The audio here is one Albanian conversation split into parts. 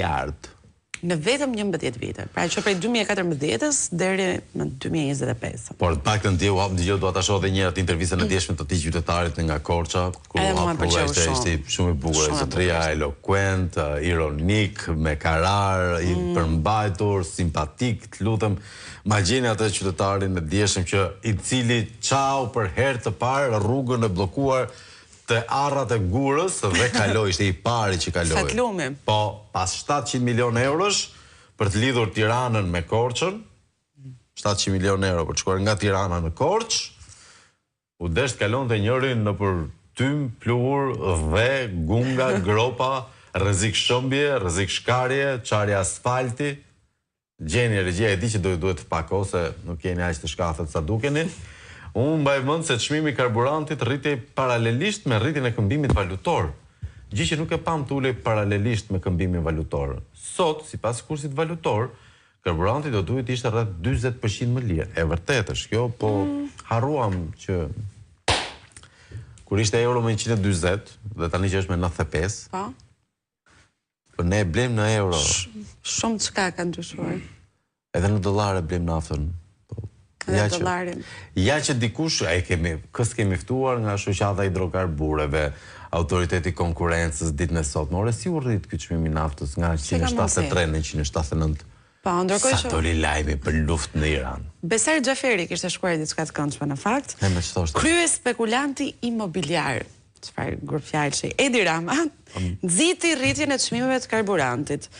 miliard. Në vetëm 11 vite. Pra që prej 2014-s deri në 2025. Por të paktën dëgjoj dua ta shoh edhe një atë intervistën e dieshme të tij qytetarit nga Korça, ku ishte shumë i bukur, zotëria eloquent, ironik, me karar, i përmbajtur, simpatik, të lutem. Ma gjeni atë qytetarin e dieshëm që i cili çau për herë të parë rrugën e bllokuar të arrat e Gurës dhe kaloi, ishte i pari që kaloi. Fatlumi. Po, pas 700 milion eurosh për të lidhur Tiranën me Korçën, 700 milion euro për të shkuar nga Tirana në Korçë, u desh të kalonte njërin nëpër tym, plur dhe gunga, gropa, rrezik shëmbje, rrezik shkarje, çarje asfalti. Gjeni regjia e di që duhet të pakose, nuk jeni aq të shkafët sa dukeni. Unë mbaj mend se çmimi i karburantit rritej paralelisht me rritjen e këmbimit valutor. Gjë që nuk e pam të ulej paralelisht me këmbimin valutor. Sot, sipas kursit valutor, karburanti do duhet ishte rreth 40% më lirë. E vërtetë është kjo, po harruam që kur ishte euro me 140 dhe tani që është me 95. Po. Po ne blem në euro. Shumë çka ka ndryshuar. Edhe në dollar e blem naftën. Ja që dikush, kësë kemi ftuar nga shoqata hidrokarbureve, autoriteti konkurencës ditën e sotme. Ore, si u rrit ky çmimi i naftës nga 173 në 179? Po, ndërkohë sa doli lajmi për luftë në Iran. Besar Xhaferi kishte shkruar diçka të këndshme në fakt. Krye spekulanti imobiliar. Çfarë grup fjalësh? Edi Rama nxiti rritjen e çmimeve të karburantit.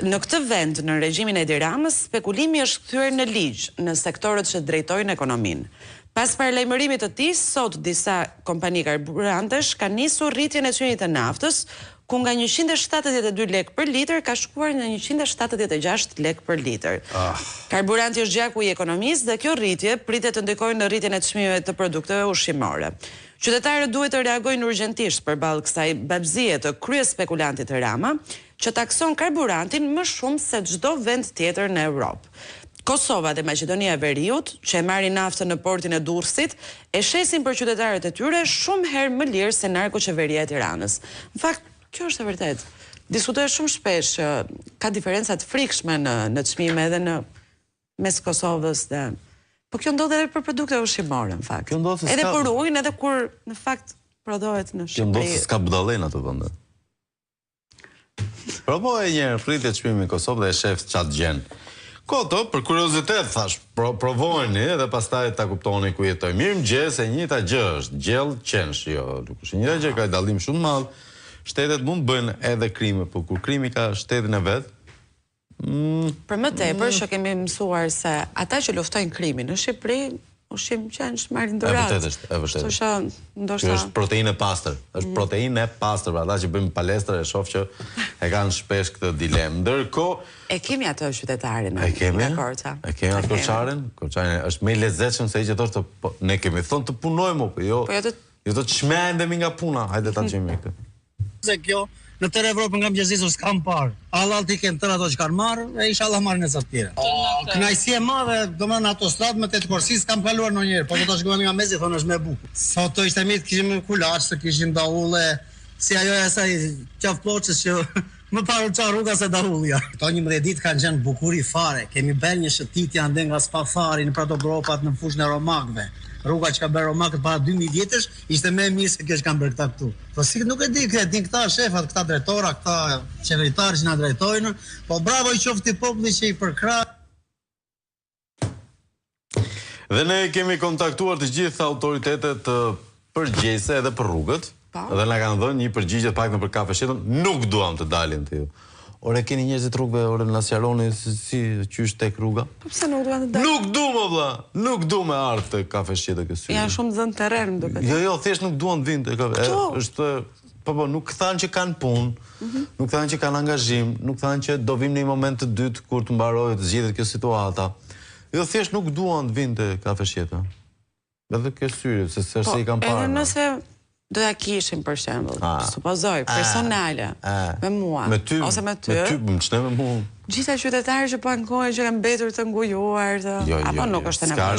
Në këtë vend, në regjimin e Edi Ramës, spekulimi është kthyer në ligj në sektorët që drejtojnë ekonominë. Pas paralajmërimit të tij, sot disa kompani karburantesh kanë nisur rritjen e çmimit të naftës, ku nga 172 lek për litër ka shkuar në 176 lek për litër. Karburanti është gjaku i ekonomisë dhe kjo rritje pritet të ndikojë në rritjen e çmimeve të produkteve ushqimore. Qytetarët duhet të reagojnë urgjentisht përballë kësaj babëzie të krye spekulantit Rama, që takson karburantin më shumë se çdo vend tjetër në Europë. Kosova dhe Maqedonia e Veriut, që e marrin naftën në portin e Durrësit, e shesin për qytetarët e tyre shumë herë më lirë se narkoqeveria e Tiranës. Në fakt, kjo është e vërtetë. Diskutohet shumë shpesh që ka diferenca të frikshme në çmime edhe në mes Kosovës dhe po kjo ndodh edhe për produkte ushqimore në fakt. Edhe për ujin, edhe kur në fakt prodhohet në Shqipëri. Kjo ndodh se s'ka budallën ato vende. Provoj një herë pritje çmimi në Kosovë dhe e shef çat gjën. Koto, për kuriozitet thash, provojeni dhe pastaj ta kuptoni ku jetoj. Mirëmëngjes, e njëjta gjë është, gjell qensh, jo, nuk është e njëjta gjë, ka dallim shumë madh. Shtetet mund bëjnë edhe krime, por kur krimi ka shtetin e vet, për më tepër që kemi mësuar se ata që luftojnë krimin në Shqipëri, ushqim qensh marrin dhurat. E vërtetë. Kjo është proteinë e pastër. Është proteinë e pastër, ata që bëjmë palestër e shoh që e kanë shpesh këtë dilemë. Ndërkohë e kemi atë qytetarin e kemi nga Korça. E kemi atë Korçarin. Korçani është më i lezetshëm se ai që thotë ne kemi thonë të punojmë, po jo të çmendemi nga puna. Hajde ta çojmë këtë. Se kjo në tërë Evropën nga mëngjesisur s'kam parë. Allah ti kanë tërë ato që kanë marrë, e inshallah marrin edhe sa të tjera. Kënaqësi e madhe, domethënë në autostradë me 8 korsi s'kam kaluar ndonjëherë, po do ta shkojmë nga mezi thonë është më bukur. Sot ishte mirë kishim kulaç, kishim daulle, si ajo e asaj qaf ploçës që më parë ça rruga se daullja. Këto 11 ditë kanë qenë bukuri fare. Kemi bërë një shëtitje ande nga Spafari në ato gropat në fushën e Romakëve. Rruga që ka bërë Romakët para 2000 vjetësh ishte më e mirë se kjo që kanë bërë këta këtu. Po si nuk e di, din këta shefat, këta drejtora, këta qeveritarë që na drejtojnë, po bravo i qoftë popullit që i përkrah. Dhe ne kemi kontaktuar të gjitha autoritetet përgjegjëse edhe për rrugët, dhe na kanë dhënë një përgjigje të paktën për kafeshetën, nuk duam të dalin të ju. Ore, keni njerëzit rrugëve, ore, në sjaroni si qysh tek rruga? Po pse nuk duan të dalin? Nuk du më vlla, nuk du me ardh të kafeshqete kësy. Janë shumë zënë terren, më duket. Jo, thjesht nuk duan të vinë te kafe. Është po nuk thanë që kanë punë, nuk thanë që kanë angazhim, nuk thanë që do vim në një moment të dytë kur të mbarojë të zgjidhet kjo situata. Jo, thjesht nuk duan të vinë te kafeshqeta. Edhe kjo syre, se s'është i kanë parë. Edhe nëse do ta kishim për shembull, supozoj, personale, me mua, ose me ty. Me ty, ç'ne me mua. Gjitha qytetarët që pankojnë që kanë mbetur të ngujuar, apo nuk është e nevojshme.